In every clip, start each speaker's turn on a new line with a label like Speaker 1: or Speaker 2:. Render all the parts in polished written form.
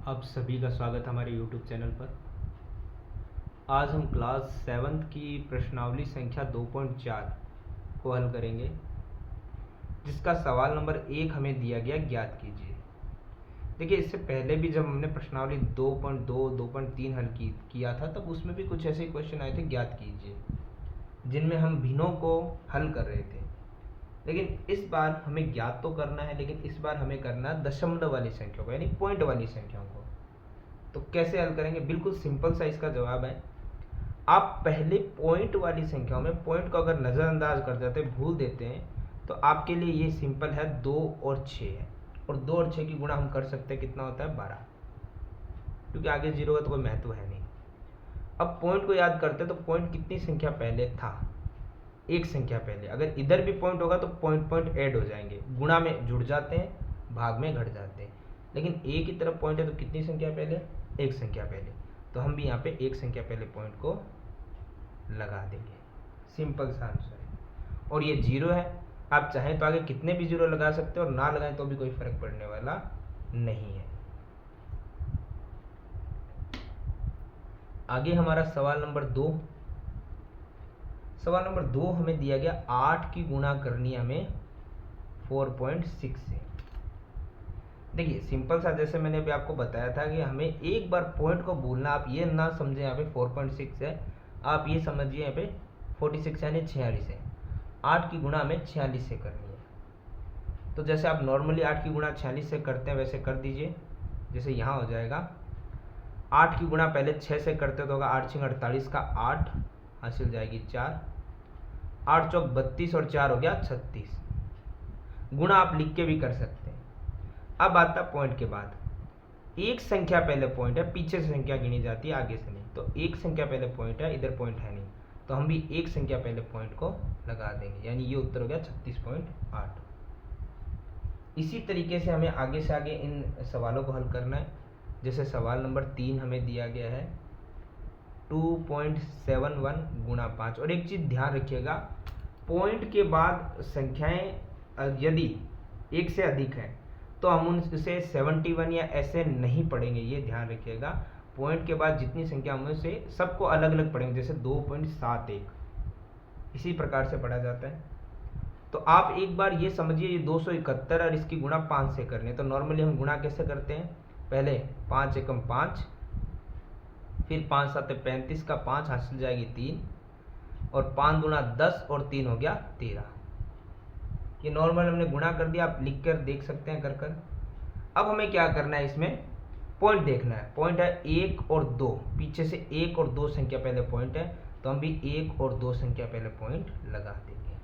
Speaker 1: आप सभी का स्वागत है हमारे YouTube चैनल पर। आज हम क्लास 7th की प्रश्नावली संख्या 2.4 को हल करेंगे, जिसका सवाल नंबर 1 हमें दिया गया, ज्ञात कीजिए। देखिए, इससे पहले भी जब हमने प्रश्नावली 2.2, 2.3 हल किया था, तब उसमें भी कुछ ऐसे क्वेश्चन आए थे, ज्ञात कीजिए, जिनमें हम भिन्नों को हल कर रहे थे। लेकिन इस बार हमें ज्ञात तो करना है, लेकिन इस बार हमें करना है दशमलव वाली संख्याओं को, यानी पॉइंट वाली संख्याओं को। तो कैसे हल करेंगे? बिल्कुल सिंपल सा इसका जवाब है। आप पहले पॉइंट वाली संख्याओं में पॉइंट को अगर नज़रअंदाज कर जाते हैं, भूल देते हैं, तो आपके लिए ये सिंपल है। 2 और 6 है, और 2 और 6 की गुणा हम कर सकते हैं, कितना होता है? 12, क्योंकि आगे 0 का तो कोई महत्व है नहीं। अब पॉइंट को याद करते हैं, तो पॉइंट कितनी संख्या पहले था? एक संख्या पहले। अगर इधर भी पॉइंट होगा तो पॉइंट पॉइंट ऐड हो जाएंगे, गुणा में जुड़ जाते हैं, भाग में घट जाते हैं। लेकिन ए की तरफ पॉइंट है तो कितनी संख्या पहले? एक संख्या पहले। तो हम भी यहाँ पे एक संख्या पहले पॉइंट को लगा देंगे। सिंपल सा आंसर है। और ये 0 है। आप चाहें तो आगे कितने भी 0 लगा सकते हो, और ना लगाएं तो भी कोई फर्क पड़ने वाला नहीं है। आगे हमारा सवाल नंबर 2। सवाल नंबर 2 हमें दिया गया 8 की गुणा करनी है हमें 4.6 से। देखिए, सिंपल सा, जैसे मैंने अभी आपको बताया था कि हमें एक बार पॉइंट को भूलना। आप ये ना समझे यहाँ पे 4.6 है, आप ये समझिए यहाँ पे 46 यानी 46 है। 8 की गुणा हमें 46 से करनी है। तो जैसे आप नॉर्मली 8 की गुणा 46 से करते हैं, वैसे कर दीजिए। जैसे यहाँ हो जाएगा 8 की गुणा पहले 6 से करते तो होगा 8 6 48 का 8 हासिल जाएगी 4, 8 चौक 32 और 4 हो गया 36। गुणा आप लिख के भी कर सकते हैं। अब आता पॉइंट के बाद, एक संख्या पहले पॉइंट है, पीछे से संख्या गिनी जाती है, आगे से नहीं। तो एक संख्या पहले पॉइंट है, इधर पॉइंट है नहीं, तो हम भी एक संख्या पहले पॉइंट को लगा देंगे, यानी ये उत्तर हो गया 36.8। इसी तरीके से हमें आगे से आगे इन सवालों को हल करना है। जैसे सवाल नंबर 3 हमें दिया गया है 2.71 गुणा 5। और एक चीज़ ध्यान रखिएगा, पॉइंट के बाद संख्याएं यदि एक से अधिक है तो हम उनसे 71 या ऐसे नहीं पढ़ेंगे, ये ध्यान रखिएगा। पॉइंट के बाद जितनी संख्या होंगे से सबको अलग अलग पढ़ेंगे। जैसे 2.71 इसी प्रकार से पढ़ा जाता है। तो आप एक बार ये समझिए, ये 271 और इसकी गुणा 5 से करनी है। तो नॉर्मली हम गुणा कैसे करते हैं? पहले 5 एकम 5, फिर 5 7 35 का 5 हासिल जाएगी 3, और 5 गुणा 10 और 3 हो गया 13। ये नॉर्मल हमने गुणा कर दिया, आप लिख कर देख सकते हैं कर। अब हमें क्या करना है, इसमें पॉइंट देखना है। पॉइंट है 1 और 2, पीछे से 1 और 2 संख्या पहले पॉइंट है, तो हम भी 1 और 2 संख्या पहले पॉइंट लगा देंगे।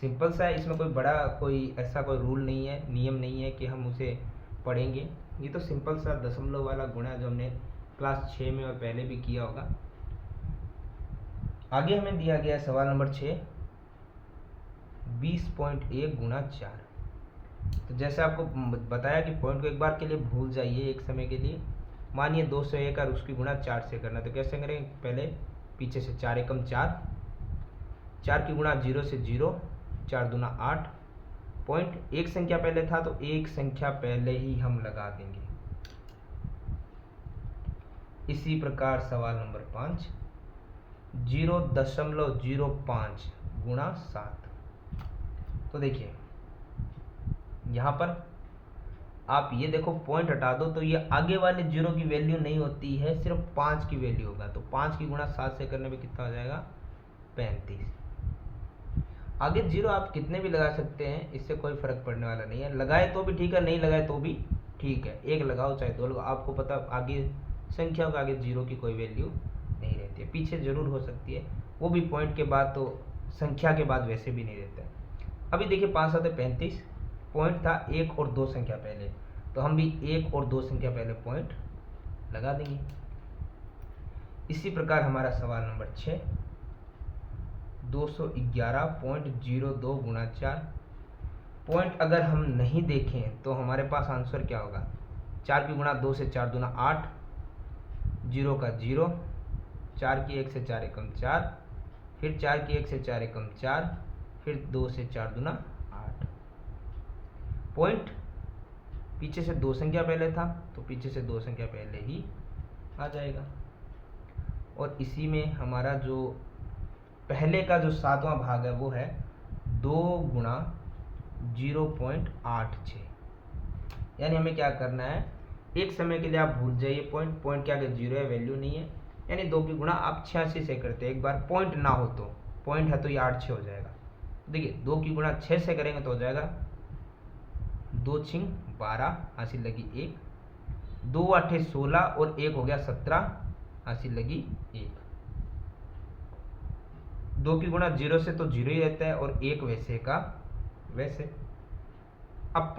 Speaker 1: सिंपल सा है, इसमें कोई बड़ा कोई ऐसा कोई रूल नहीं है, नियम नहीं है कि हम उसे पढ़ेंगे। ये तो सिंपल सा दशमलव वाला गुणा जो हमने क्लास 6 में और पहले भी किया होगा। आगे हमें दिया गया सवाल नंबर 6, 20.1 गुणा 4। तो जैसे आपको बताया कि पॉइंट को एक बार के लिए भूल जाइए, एक समय के लिए। मानिए 201 और उसकी गुणा 4 से करना, तो कैसे करेंगे? पहले पीछे से 4 एकम 4, 4 की गुणा 0 से 0, 4 दूना 8। पॉइंट एक संख्या पहले था तो एक संख्या पहले ही हम लगा देंगे। इसी प्रकार सवाल नंबर 5, 0.05 गुणा 7। तो देखिए, यहाँ पर आप ये देखो, पॉइंट हटा दो तो ये आगे वाले 0 की वैल्यू नहीं होती है, सिर्फ 5 की वैल्यू होगा। तो 5 की गुणा 7 से करने में कितना हो जाएगा? 35। आगे 0 आप कितने भी लगा सकते हैं, इससे कोई फर्क पड़ने वाला नहीं है। लगाए तो भी ठीक है, नहीं लगाए तो भी ठीक है। एक लगाओ चाहे 2 लगाओ, आपको पता आगे संख्याओं के आगे 0 की कोई वैल्यू नहीं रहती है। पीछे जरूर हो सकती है, वो भी पॉइंट के बाद, तो संख्या के बाद वैसे भी नहीं रहता है। अभी देखिए 5 7 35, पॉइंट था 1 और 2 संख्या पहले, तो हम भी 1 और 2 संख्या पहले पॉइंट लगा देंगे। इसी प्रकार हमारा सवाल नंबर 6, 211.02 गुणा 4। पॉइंट अगर हम नहीं देखें तो हमारे पास आंसर क्या होगा? 4 की गुणा 2 से 4 दूना 8, 0 का 0, 4 की 1 से 4 एकम 4, फिर 4 की 1 से 4 एकम 4, फिर 2 से 4 दूना 8। पॉइंट पीछे से 2 संख्या पहले था तो पीछे से 2 संख्या पहले ही आ जाएगा। और इसी में हमारा जो पहले का जो 7वां भाग है वो है 2 गुणा 0.86। यानी हमें क्या करना है, एक समय के लिए आप भूल जाइए पॉइंट के आगे 0 है, वैल्यू नहीं है। यानी 2 की गुणा आप 86 से करते हैं। एक बार पॉइंट ना हो तो, पॉइंट है तो ये 8 6 हो जाएगा। देखिए 2 की गुणा 6 से करेंगे तो हो जाएगा 2 छिंग 12, हासिल लगी 1, 2 8 16 और 1 हो गया 17, हासिल लगी 1। 2 की गुणा 0 से तो 0 ही रहता है और 1 वैसे का वैसे। अब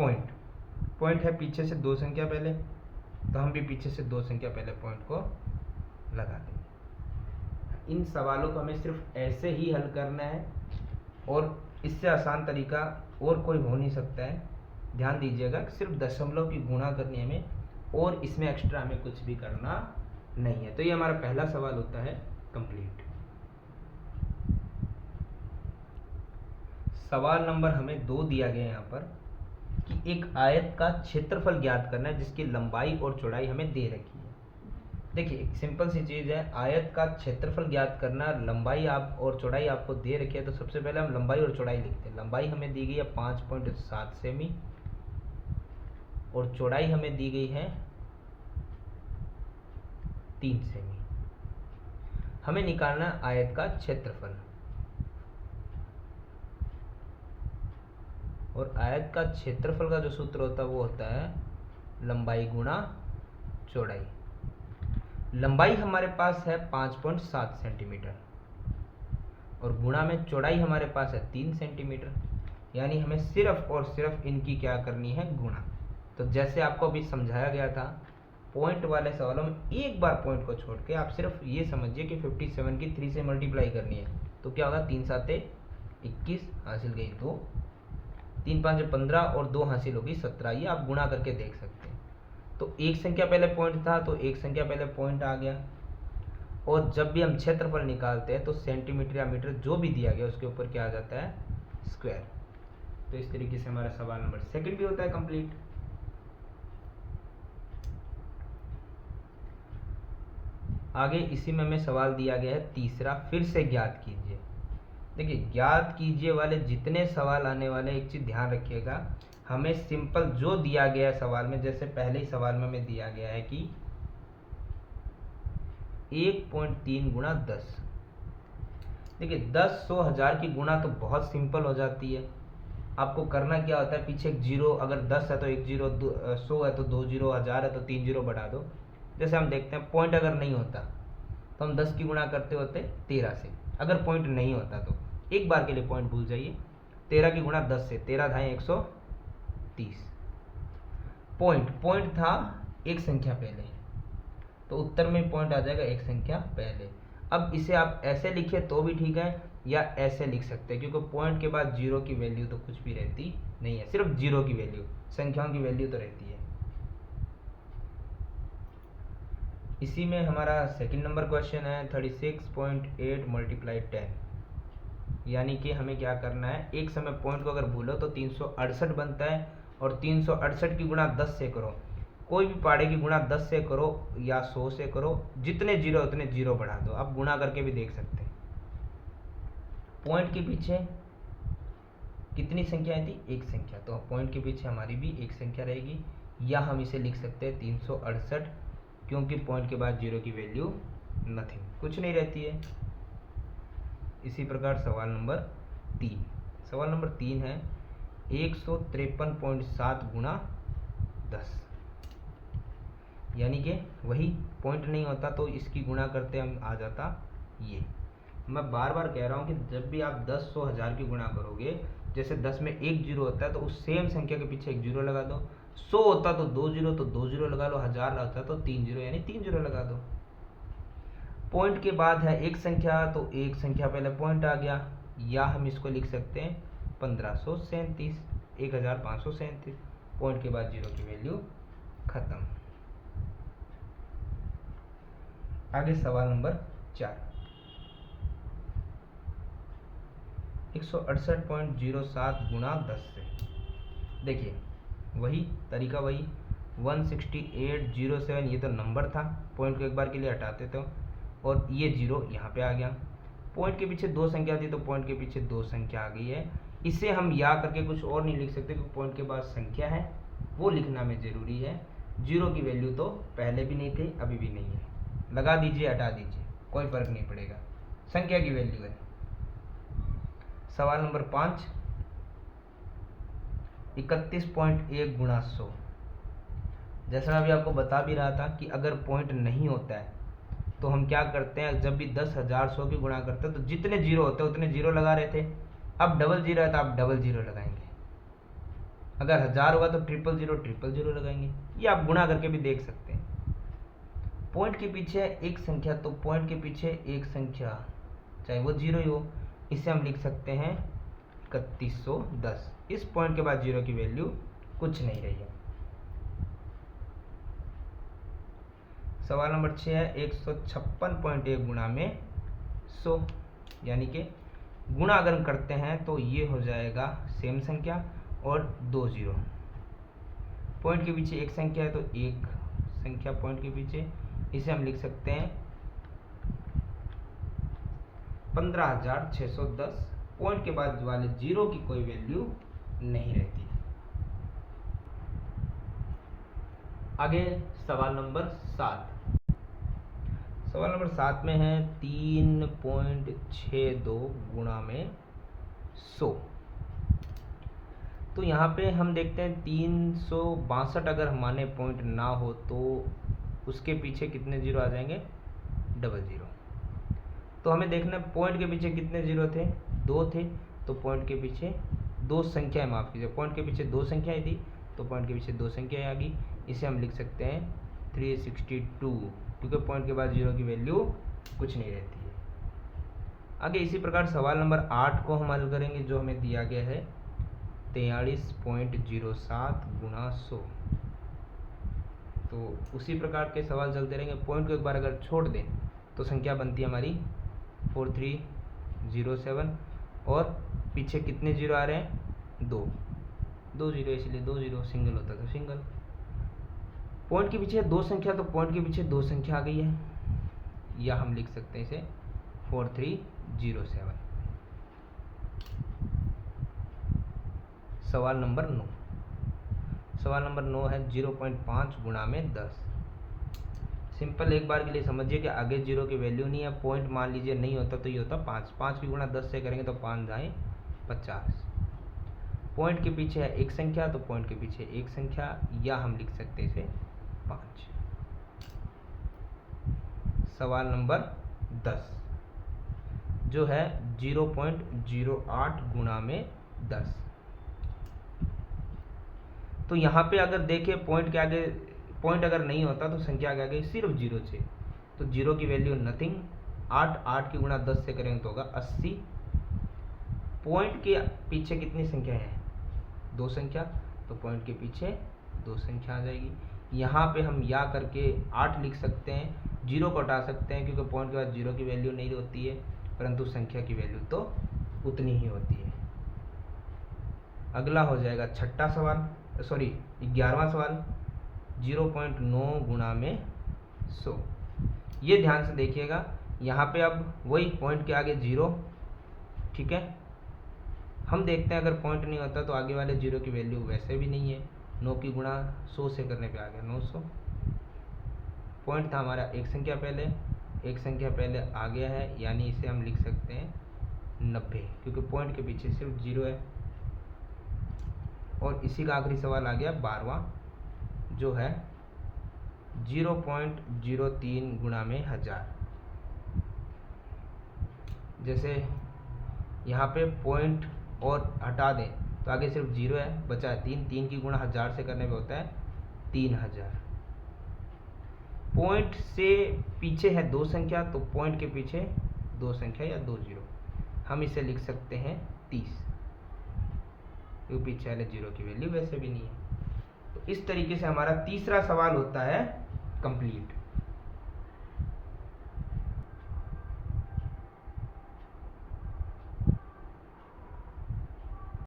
Speaker 1: पॉइंट है पीछे से 2 संख्या पहले, तो हम भी पीछे से 2 संख्या पहले पॉइंट को लगा देंगे। इन सवालों को हमें सिर्फ ऐसे ही हल करना है और इससे आसान तरीका और कोई हो नहीं सकता है। ध्यान दीजिएगा, सिर्फ दशमलव की गुणा करनी है हमें और इसमें एक्स्ट्रा हमें कुछ भी करना नहीं है। तो ये हमारा पहला सवाल होता है कंप्लीट। सवाल नंबर हमें 2 दिया गया है यहाँ पर कि एक आयत का क्षेत्रफल ज्ञात करना है जिसकी लंबाई और चौड़ाई हमें दे रखी है। देखिए एक सिंपल सी चीज़ है, आयत का क्षेत्रफल ज्ञात करना, लंबाई आप और चौड़ाई आपको दे रखी है। तो सबसे पहले हम लंबाई और चौड़ाई लिखते हैं। लंबाई हमें दी गई है 5.7 सेमी और चौड़ाई हमें दी गई है 3 सेमी। हमें निकालना है आयत का क्षेत्रफल, और आयत का क्षेत्रफल का जो सूत्र होता है वो होता है लंबाई गुणा चौड़ाई। लंबाई हमारे पास है 5.7 सेंटीमीटर और गुणा में चौड़ाई हमारे पास है 3 सेंटीमीटर। यानी हमें सिर्फ और सिर्फ इनकी क्या करनी है, गुणा। तो जैसे आपको अभी समझाया गया था पॉइंट वाले सवालों में, एक बार पॉइंट को छोड़ के आप सिर्फ ये समझिए कि 57 की 3 से मल्टीप्लाई करनी है। तो क्या होगा, 3 7 21, हासिल गई 2, 3 5 15 और 2 हासिल होगी 17। ये आप गुणा करके देख सकते हैं। तो एक संख्या पहले पॉइंट था तो एक संख्या पहले पॉइंट आ गया। और जब भी हम क्षेत्रफल निकालते हैं तो सेंटीमीटर या मीटर जो भी दिया गया उसके ऊपर क्या आ जाता है, स्क्वायर। तो इस तरीके से हमारा सवाल नंबर 2 भी होता है कंप्लीट। आगे इसी में हमें सवाल दिया गया है तीसरा, फिर से ज्ञात कीजिए। देखिए ज्ञात कीजिए वाले जितने सवाल आने वाले, एक चीज ध्यान रखिएगा, हमें सिंपल जो दिया गया है सवाल में, जैसे पहले ही सवाल में हमें दिया गया है कि 1.3 गुणा 10। देखिए 10 100 1000 की गुणा तो बहुत सिंपल हो जाती है। आपको करना क्या होता है, पीछे एक जीरो, अगर 10 है तो एक जीरो, 100 है तो 2 जीरो, 1000 है तो 3 जीरो बढ़ा दो। जैसे हम देखते हैं पॉइंट अगर नहीं होता तो हम 10 की गुणा करते होते 13 से। अगर पॉइंट नहीं होता तो एक बार के लिए पॉइंट भूल जाइए, 13 की गुणा 10 से, 13 धाए 130। पॉइंट था एक संख्या पहले, तो उत्तर में पॉइंट आ जाएगा एक संख्या पहले। अब इसे आप ऐसे लिखे तो भी ठीक है या ऐसे लिख सकते हैं, क्योंकि पॉइंट के बाद जीरो की वैल्यू तो कुछ भी रहती नहीं है, सिर्फ जीरो की वैल्यू, संख्याओं की वैल्यू तो रहती है। इसी में हमारा सेकंड नंबर क्वेश्चन है 36.8 मल्टीप्लाई 10। यानी कि हमें क्या करना है, एक समय पॉइंट को अगर भूलो तो 368 बनता है और 368 की गुणा 10 से करो। कोई भी पाड़े की गुणा 10 से करो या 100 से करो, जितने जीरो उतने जीरो बढ़ा दो। आप गुणा करके भी देख सकते हैं। पॉइंट के पीछे कितनी संख्याएं थी, एक संख्या, तो पॉइंट के पीछे हमारी भी एक संख्या रहेगी। या हम इसे लिख सकते हैं 368, क्योंकि पॉइंट के बाद जीरो की वैल्यू नथिंग, कुछ नहीं रहती है। इसी प्रकार सवाल नंबर 3, सवाल नंबर 3 है 153.7 गुणा 10। यानी कि वही पॉइंट नहीं होता तो इसकी गुणा करते हम आ जाता ये। मैं बार बार कह रहा हूँ कि जब भी आप 10 100 1000 की गुणा करोगे, जैसे 10 में एक जीरो होता है तो उस सेम संख्या के पीछे एक जीरो लगा दो। 100 होता तो 2 जीरो, तो 2 जीरो लगा लो। 1000 होता तो 3 जीरो, यानी 3 जीरो लगा दो। पॉइंट के बाद है एक संख्या, तो एक संख्या पहले पॉइंट आ गया। या हम इसको लिख सकते हैं 1537, 1537। पॉइंट के बाद जीरो की वैल्यू खत्म। आगे सवाल नंबर 4, 168.07 गुणा 10 से। देखिए वही तरीका वही 16807, ये तो नंबर था, पॉइंट को एक बार के लिए हटाते तो, और ये 0 यहाँ पे आ गया। पॉइंट के पीछे 2 संख्या थी तो पॉइंट के पीछे 2 संख्या आ गई है। इसे हम या करके कुछ और नहीं लिख सकते क्योंकि पॉइंट के बाद संख्या है वो लिखना हमें ज़रूरी है। 0 की वैल्यू तो पहले भी नहीं थी, अभी भी नहीं है, लगा दीजिए हटा दीजिए, कोई फर्क नहीं पड़ेगा, संख्या की वैल्यू है। सवाल नंबर 5, 31.1 गुणा 100। जैसा मैं अभी आपको बता भी रहा था कि अगर पॉइंट नहीं होता है तो हम क्या करते हैं, जब भी 10,000 100 की गुणा करते हैं तो जितने जीरो होते हैं उतने जीरो लगा रहे थे। अब डबल जीरो है तो आप डबल जीरो लगाएंगे, अगर 1000 होगा तो 000 लगाएंगे। ये आप गुणा करके भी देख सकते हैं। पॉइंट के पीछे एक संख्या तो पॉइंट के पीछे एक संख्या चाहे वो 0 ही हो, इसे हम लिख सकते हैं 3110। इस पॉइंट के बाद 0 की वैल्यू कुछ नहीं रही है। सवाल नंबर 6 है 156.1 गुणा में 100, यानी कि गुणा अगर हम करते हैं तो ये हो जाएगा सेम संख्या और 2 0। पॉइंट के पीछे एक संख्या है तो एक संख्या पॉइंट के पीछे, इसे हम लिख सकते हैं 15,610। पॉइंट के बाद वाले 0 की कोई वैल्यू नहीं रहती। आगे सवाल नंबर 7। सवाल नंबर 7 में है 3.62 गुणा में 100। तो यहाँ पे हम देखते हैं 362 अगर हमारे पॉइंट ना हो तो उसके पीछे कितने जीरो आ जाएंगे, 00। तो हमें देखना है पॉइंट के पीछे कितने जीरो थे, 2 थे, तो पॉइंट के पीछे 2 संख्याएं, माफ़ कीजिए, पॉइंट के पीछे 2 संख्याएं थी तो पॉइंट के पीछे 2 संख्याएं आ गई। इसे हम लिख सकते हैं 362, क्योंकि पॉइंट के बाद 0 की वैल्यू कुछ नहीं रहती है। आगे इसी प्रकार सवाल नंबर 8 को हम हल करेंगे, जो हमें दिया गया है 43.07 गुणा 100। तो उसी प्रकार के सवाल चलते रहेंगे। पॉइंट को एक बार अगर छोड़ दें तो संख्या बनती है हमारी 4307, और पीछे कितने जीरो आ रहे हैं, 2 जीरो, इसलिए 2 जीरो, सिंगल होता तो सिंगल। पॉइंट के पीछे 2 संख्या तो पॉइंट के पीछे 2 संख्या आ गई है, या हम लिख सकते हैं इसे 4307। सवाल नंबर 9। सवाल नंबर 9 है 0.5 गुणा में 10। सिंपल एक बार के लिए समझिए कि आगे 0 की वैल्यू नहीं है। पॉइंट मान लीजिए नहीं होता तो ये होता 5, 5 की गुणा 10 से करेंगे तो 5 जाए 50। पॉइंट के पीछे है एक संख्या तो पॉइंट के पीछे एक संख्या, या हम लिख सकते हैं इसे 5। सवाल नंबर 10 जो है 0.08 गुणा में 10। तो यहाँ पे अगर देखें पॉइंट के आगे, पॉइंट अगर नहीं होता तो संख्या के आगे सिर्फ 0 थे, तो 0 की वैल्यू नथिंग। 8 की गुणा 10 से करेंगे तो होगा 80। पॉइंट के पीछे कितनी संख्या है, 2 संख्या, तो पॉइंट के पीछे 2 संख्या आ जाएगी। यहाँ पे हम या करके 8 लिख सकते हैं, 0 को हटा सकते हैं क्योंकि पॉइंट के बाद 0 की वैल्यू नहीं होती है, परंतु संख्या की वैल्यू तो उतनी ही होती है। अगला हो जाएगा 11वां सवाल 0.9 गुणा में 100। ये ध्यान से देखिएगा, यहाँ पे अब वही पॉइंट के आगे 0, ठीक है। हम देखते हैं अगर पॉइंट नहीं होता तो आगे वाले 0 की वैल्यू वैसे भी नहीं है। 9 की गुणा 100 से करने पे आ गया 900। पॉइंट था हमारा एक संख्या पहले, एक संख्या पहले आ गया है, यानी इसे हम लिख सकते हैं 90, क्योंकि पॉइंट के पीछे सिर्फ 0 है। और इसी का आखिरी सवाल आ गया 12वां, जो है 0.03 गुणा में 1000। जैसे यहाँ पे पॉइंट और हटा दें तो आगे सिर्फ 0 है, बचा है 3, 3 की गुणा 1000 से करने पे होता है 3000। पॉइंट से पीछे है 2 संख्या तो पॉइंट के पीछे 2 संख्या या 2 0, हम इसे लिख सकते हैं 30, क्योंकि पीछे वाले 0 की वैल्यू वैसे भी नहीं है। तो इस तरीके से हमारा तीसरा सवाल होता है कंप्लीट।